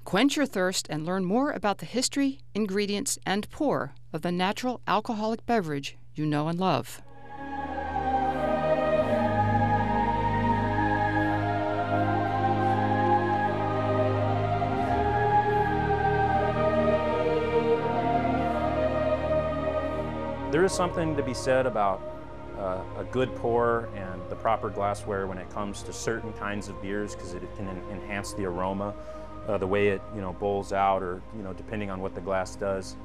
Quench your thirst and learn more about the history, ingredients, and pour of the natural alcoholic beverage you know and love. There is something to be said about a good pour and the proper glassware when it comes to certain kinds of beers, because it can enhance the aroma, the way it bowls out, or depending on what the glass does.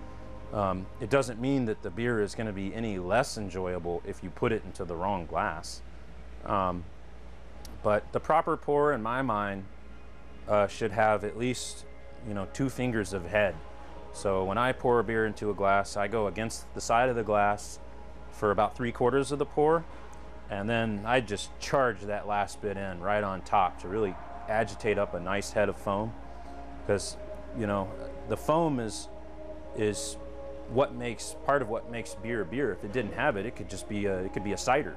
It doesn't mean that the beer is going to be any less enjoyable if you put it into the wrong glass. But the proper pour, in my mind, should have at least 2 fingers of head. So when I pour a beer into a glass, I go against the side of the glass for about 3/4 of the pour, and then I just charge that last bit in right on top to really agitate up a nice head of foam, because the foam is part of what makes beer beer. If it didn't have it, it could just be a cider,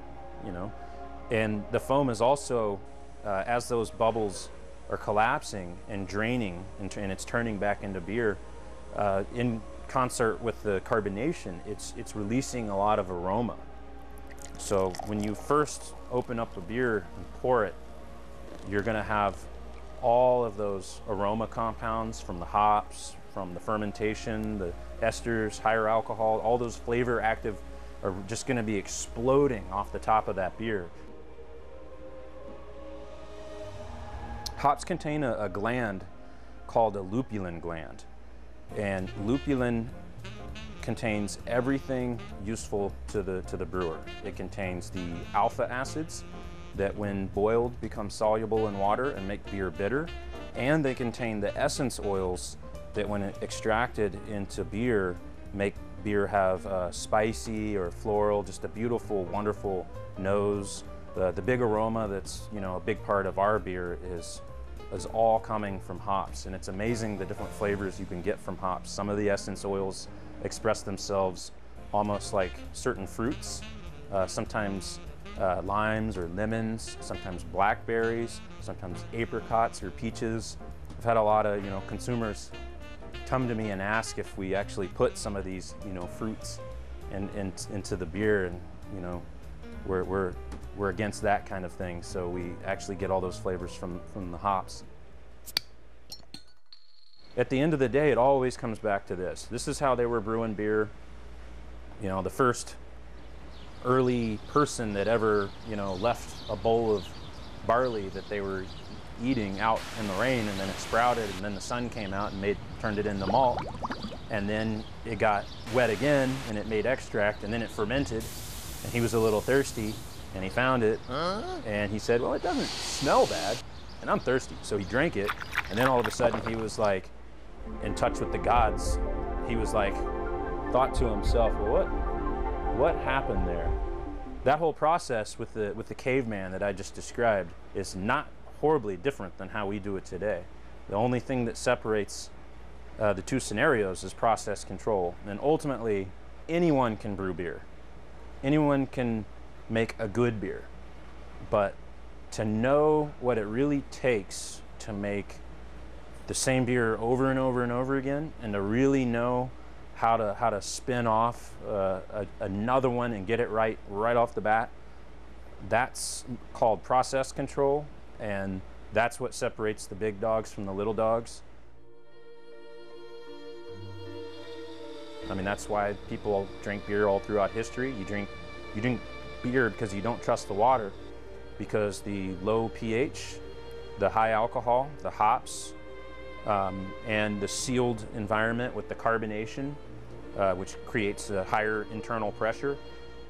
and the foam is also as those bubbles are collapsing and draining and it's turning back into beer, in concert with the carbonation, it's releasing a lot of aroma. So when you first open up a beer and pour it, you're going to have all of those aroma compounds from the hops, from the fermentation, the esters, higher alcohol, all those flavor active are just going to be exploding off the top of that beer. Hops contain a gland called a lupulin gland. And lupulin contains everything useful to the brewer. It contains the alpha acids that when boiled become soluble in water and make beer bitter, and they contain the essence oils that when extracted into beer make beer have spicy or floral, just a beautiful, wonderful nose. The big aroma that's a big part of our beer is all coming from hops, and it's amazing the different flavors you can get from hops. Some of the essence oils express themselves almost like certain fruits, sometimes limes or lemons, sometimes blackberries, sometimes apricots or peaches. I've had a lot of consumers come to me and ask if we actually put some of these fruits into the beer, and we're against that kind of thing, so we actually get all those flavors from the hops. At the end of the day, it always comes back to this. This is how they were brewing beer. The first early person that ever left a bowl of barley that they were eating out in the rain, and then it sprouted, and then the sun came out and turned it into malt, and then it got wet again and it made extract, and then it fermented, and he was a little thirsty. And he found it, and he said, well, it doesn't smell bad, and I'm thirsty. So he drank it, and then all of a sudden he was like in touch with the gods. He was like, thought to himself, well, what happened there? That whole process with the caveman that I just described is not horribly different than how we do it today. The only thing that separates the two scenarios is process control. And ultimately, anyone can brew beer. Anyone can make a good beer, but to know what it really takes to make the same beer over and over and over again, and to really know how to spin off another one and get it right off the bat, that's called process control, and that's what separates the big dogs from the little dogs. I mean, that's why people drink beer all throughout history. You drink beer because you don't trust the water, because the low pH, the high alcohol, the hops, and the sealed environment with the carbonation, which creates a higher internal pressure,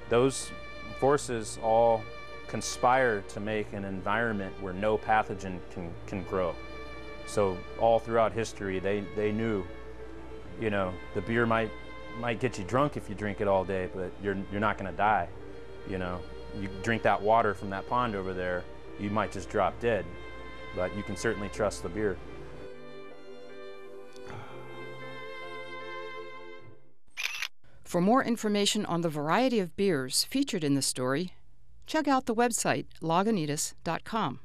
those forces all conspire to make an environment where no pathogen can grow. So all throughout history, they knew, the beer might get you drunk if you drink it all day, but you're not going to die. You drink that water from that pond over there, you might just drop dead, but you can certainly trust the beer. For more information on the variety of beers featured in the story, check out the website lagunitas.com.